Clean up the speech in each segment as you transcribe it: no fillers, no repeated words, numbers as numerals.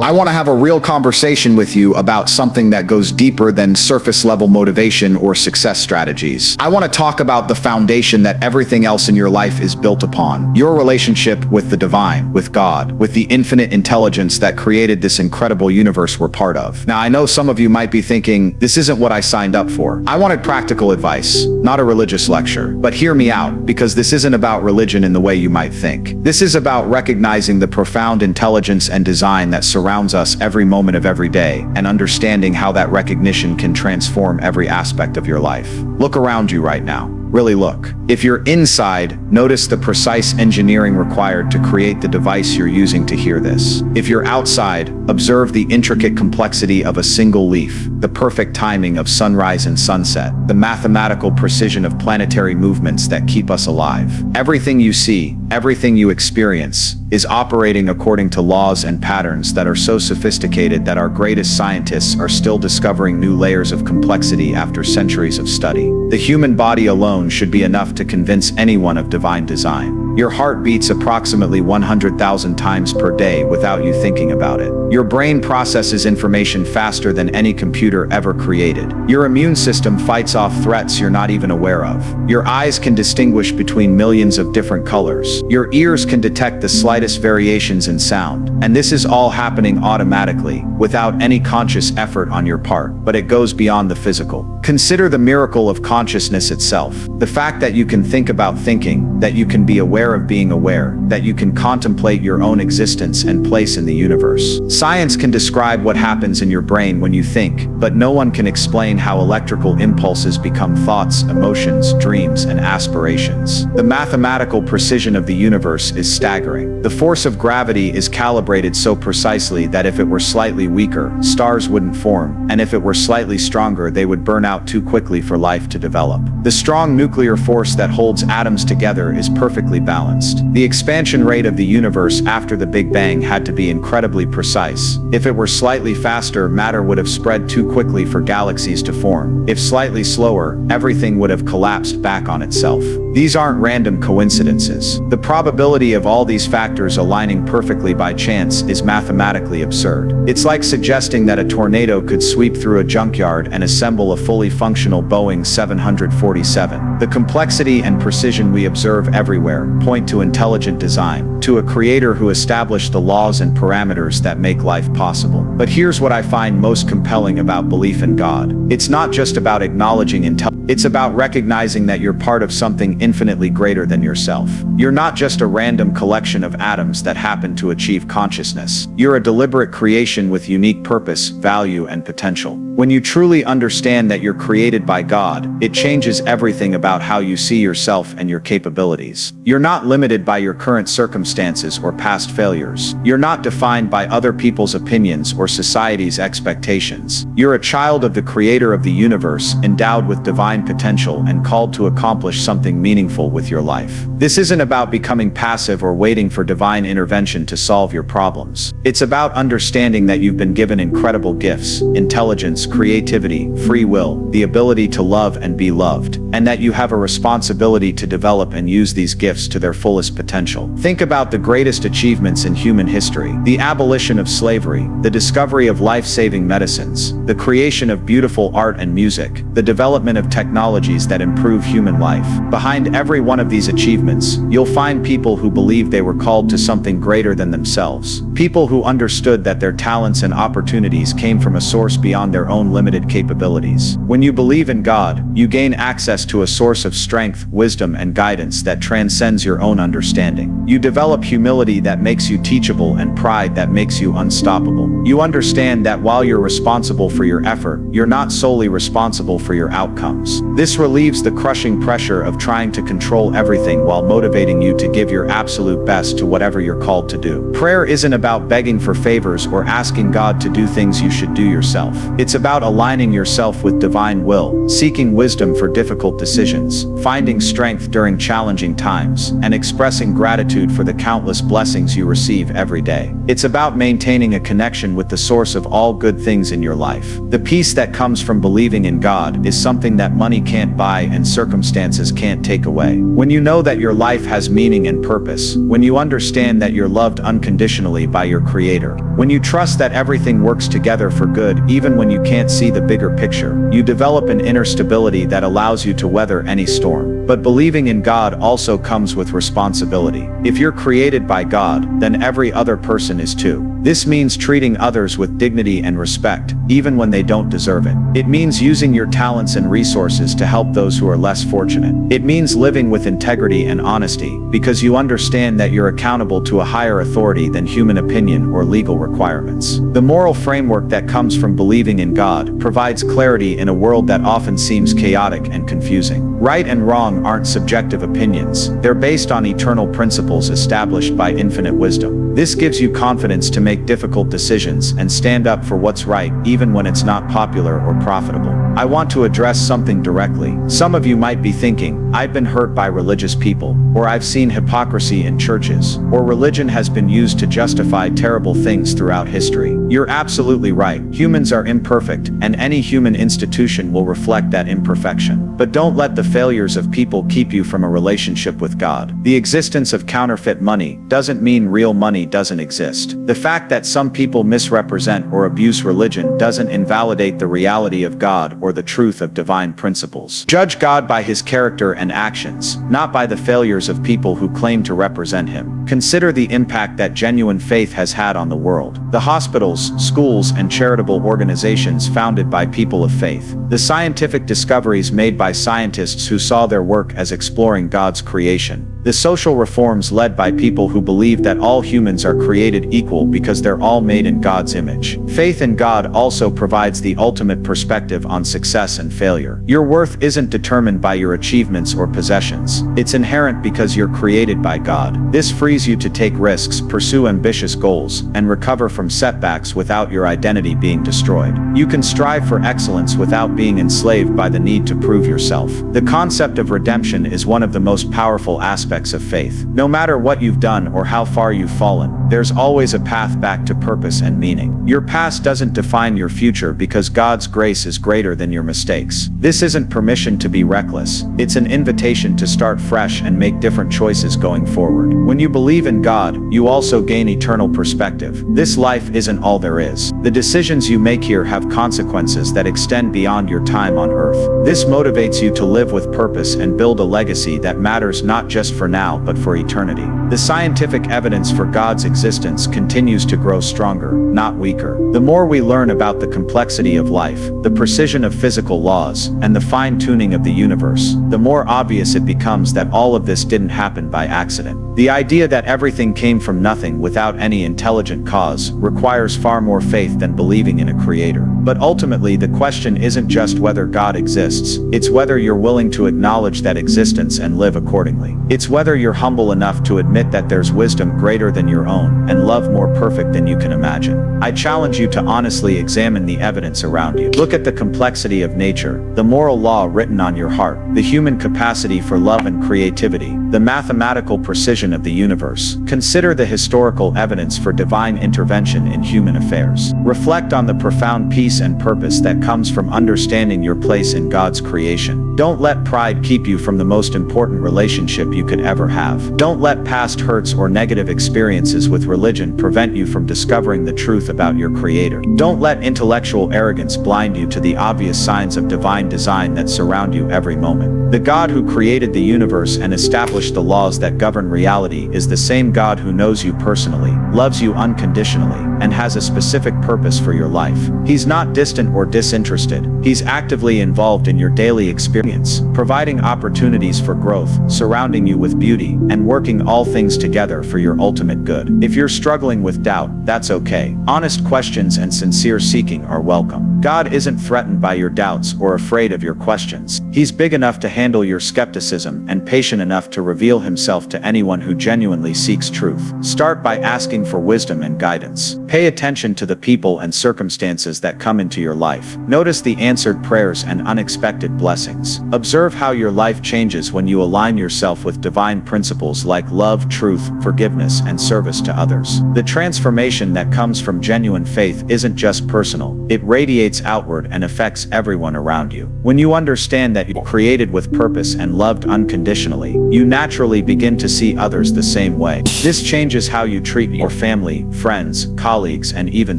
I want to have a real conversation with you about something that goes deeper than surface-level motivation or success strategies. I want to talk about the foundation that everything else in your life is built upon. Your relationship with the divine, with God, with the infinite intelligence that created this incredible universe we're part of. Now, I know some of you might be thinking, this isn't what I signed up for. I wanted practical advice, not a religious lecture. But hear me out, because this isn't about religion in the way you might think. This is about recognizing the profound intelligence and design that surrounds us every moment of every day, and understanding how that recognition can transform every aspect of your life. Look around you right now. Really look. If you're inside, notice the precise engineering required to create the device you're using to hear this. If you're outside, observe the intricate complexity of a single leaf, the perfect timing of sunrise and sunset, the mathematical precision of planetary movements that keep us alive. Everything you see, everything you experience, is operating according to laws and patterns that are so sophisticated that our greatest scientists are still discovering new layers of complexity after centuries of study. The human body alone should be enough to convince anyone of divine design. Your heart beats approximately 100,000 times per day without you thinking about it. Your brain processes information faster than any computer ever created. Your immune system fights off threats you're not even aware of. Your eyes can distinguish between millions of different colors. Your ears can detect the slightest variations in sound. And this is all happening automatically, without any conscious effort on your part. But it goes beyond the physical. Consider the miracle of consciousness itself. The fact that you can think about thinking, that you can be aware of being aware, that you can contemplate your own existence and place in the universe. Science can describe what happens in your brain when you think, but no one can explain how electrical impulses become thoughts, emotions, dreams, and aspirations. The mathematical precision of the universe is staggering. The force of gravity is calibrated so precisely that if it were slightly weaker, stars wouldn't form, and if it were slightly stronger, they would burn out too quickly for life to develop. The strong nuclear force that holds atoms together is perfectly balanced. The expansion rate of the universe after the Big Bang had to be incredibly precise. If it were slightly faster, matter would have spread too quickly for galaxies to form. If slightly slower, everything would have collapsed back on itself. These aren't random coincidences. The probability of all these factors aligning perfectly by chance is mathematically absurd. It's like suggesting that a tornado could sweep through a junkyard and assemble a fully functional Boeing 747. The complexity and precision we observe everywhere point to intelligent design, to a creator who established the laws and parameters that make life possible. But here's what I find most compelling about belief in God. It's not just about acknowledging intelligence. It's about recognizing that you're part of something infinitely greater than yourself. You're not just a random collection of atoms that happen to achieve consciousness. You're a deliberate creation with unique purpose, value, and potential. When you truly understand that you're created by God, it changes everything about how you see yourself and your capabilities. You're not limited by your current circumstances or past failures. You're not defined by other people's opinions or society's expectations. You're a child of the creator of the universe, endowed with divine potential and called to accomplish something meaningful with your life. This isn't about becoming passive or waiting for divine intervention to solve your problems. It's about understanding that you've been given incredible gifts, intelligence, creativity, free will, the ability to love and be loved, and that you have a responsibility to develop and use these gifts to their fullest potential. Think about the greatest achievements in human history: the abolition of slavery, the discovery of life-saving medicines, the creation of beautiful art and music, the development of technologies that improve human life. Behind every one of these achievements, you'll find people who believed they were called to something greater than themselves. People who understood that their talents and opportunities came from a source beyond their own limited capabilities. When you believe in God, you gain access to a source of strength, wisdom, and guidance that transcends your own understanding. You develop humility that makes you teachable and pride that makes you unstoppable. You understand that while you're responsible for your effort, you're not solely responsible for your outcomes. This relieves the crushing pressure of trying to control everything while motivating you to give your absolute best to whatever you're called to do. Prayer isn't about begging for favors or asking God to do things you should do yourself. It's about about aligning yourself with divine will, seeking wisdom for difficult decisions, finding strength during challenging times, and expressing gratitude for the countless blessings you receive every day. It's about maintaining a connection with the source of all good things in your life. The peace that comes from believing in God is something that money can't buy and circumstances can't take away. When you know that your life has meaning and purpose, when you understand that you're loved unconditionally by your Creator, when you trust that everything works together for good even when you can't see the bigger picture, you develop an inner stability that allows you to weather any storm. But believing in God also comes with responsibility. If you're created by God, then every other person is too. This means treating others with dignity and respect, even when they don't deserve it. It means using your talents and resources to help those who are less fortunate. It means living with integrity and honesty, because you understand that you're accountable to a higher authority than human opinion or legal requirements. The moral framework that comes from believing in God provides clarity in a world that often seems chaotic and confusing. Right and wrong aren't subjective opinions. They're based on eternal principles established by infinite wisdom. This gives you confidence to make difficult decisions and stand up for what's right, even when it's not popular or profitable. I want to address something directly. Some of you might be thinking, I've been hurt by religious people, or I've seen hypocrisy in churches, or religion has been used to justify terrible things throughout history. You're absolutely right. Humans are imperfect, and any human institution will reflect that imperfection. But don't let the failures of people keep you from a relationship with God. The existence of counterfeit money doesn't mean real money doesn't exist. The fact that some people misrepresent or abuse religion doesn't invalidate the reality of God or the truth of divine principles. Judge God by His character and actions, not by the failures of people who claim to represent Him. Consider the impact that genuine faith has had on the world. The hospitals, schools, and charitable organizations founded by people of faith. The scientific discoveries made by scientists who saw their work as exploring God's creation. The social reforms led by people who believe that all humans are created equal because they're all made in God's image. Faith in God also provides the ultimate perspective on success and failure. Your worth isn't determined by your achievements or possessions. It's inherent because you're created by God. This frees you to take risks, pursue ambitious goals, and recover from setbacks without your identity being destroyed. You can strive for excellence without being enslaved by the need to prove yourself. The concept of redemption is one of the most powerful aspects of faith. No matter what you've done or how far you've fallen, there's always a path back to purpose and meaning. Your past doesn't define your future because God's grace is greater than your mistakes. This isn't permission to be reckless. It's an invitation to start fresh and make different choices going forward. When you believe in God, you also gain eternal perspective. This life isn't all there is. The decisions you make here have consequences that extend beyond your time on earth. This motivates you to live with purpose and build a legacy that matters not just for now but for eternity. The scientific evidence for God's existence continues to grow stronger, not weaker. The more we learn about the complexity of life, the precision of physical laws, and the fine-tuning of the universe, the more obvious it becomes that all of this didn't happen by accident. The idea that everything came from nothing without any intelligent cause requires far more faith than believing in a creator. But ultimately, the question isn't just whether God exists, it's whether you're willing to acknowledge that existence and live accordingly. It's whether you're humble enough to admit that there's wisdom greater than your own and love more perfect than you can imagine. I challenge you to honestly examine the evidence around you. Look at the complexity of nature, the moral law written on your heart, the human capacity for love and creativity, the mathematical precision of the universe. Consider the historical evidence for divine intervention in human affairs. Reflect on the profound peace and purpose that comes from understanding your place in God's creation. Don't let pride keep you from the most important relationship you could ever have. Don't let past hurts or negative experiences with religion prevent you from discovering the truth about your Creator. Don't let intellectual arrogance blind you to the obvious signs of divine design that surround you every moment. The God who created the universe and established the laws that govern reality is the same God who knows you personally, loves you unconditionally, and has a specific purpose for your life. He's not distant or disinterested. He's actively involved in your daily experience. brilliance, providing opportunities for growth, surrounding you with beauty, and working all things together for your ultimate good. If you're struggling with doubt, that's okay. Honest questions and sincere seeking are welcome. God isn't threatened by your doubts or afraid of your questions. He's big enough to handle your skepticism and patient enough to reveal himself to anyone who genuinely seeks truth. Start by asking for wisdom and guidance. Pay attention to the people and circumstances that come into your life. Notice the answered prayers and unexpected blessings. Observe how your life changes when you align yourself with divine principles like love, truth, forgiveness, and service to others. The transformation that comes from genuine faith isn't just personal, it radiates outward and affects everyone around you. When you understand that you're created with purpose and loved unconditionally, you naturally begin to see others the same way. This changes how you treat your family, friends, colleagues, and even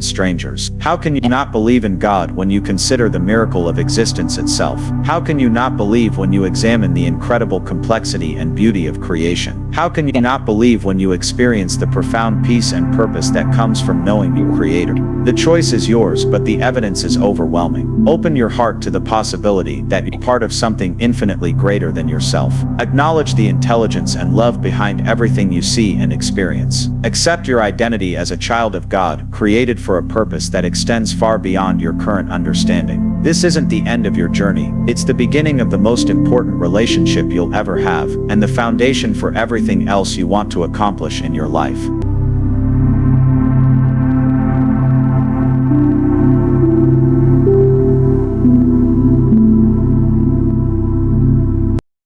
strangers. How can you not believe in God when you consider the miracle of existence itself? How can you not believe when you examine the incredible complexity and beauty of creation? How can you not believe when you experience the profound peace and purpose that comes from knowing your Creator? The choice is yours, but the evidence is overwhelming. Open your heart to the possibility that you're part of something infinitely greater than yourself. Acknowledge the intelligence and love behind everything you see and experience. Accept your identity as a child of God, created for a purpose that extends far beyond your current understanding. This isn't the end of your journey, it's the beginning of the most important relationship you'll ever have, and the foundation for everything else you want to accomplish in your life.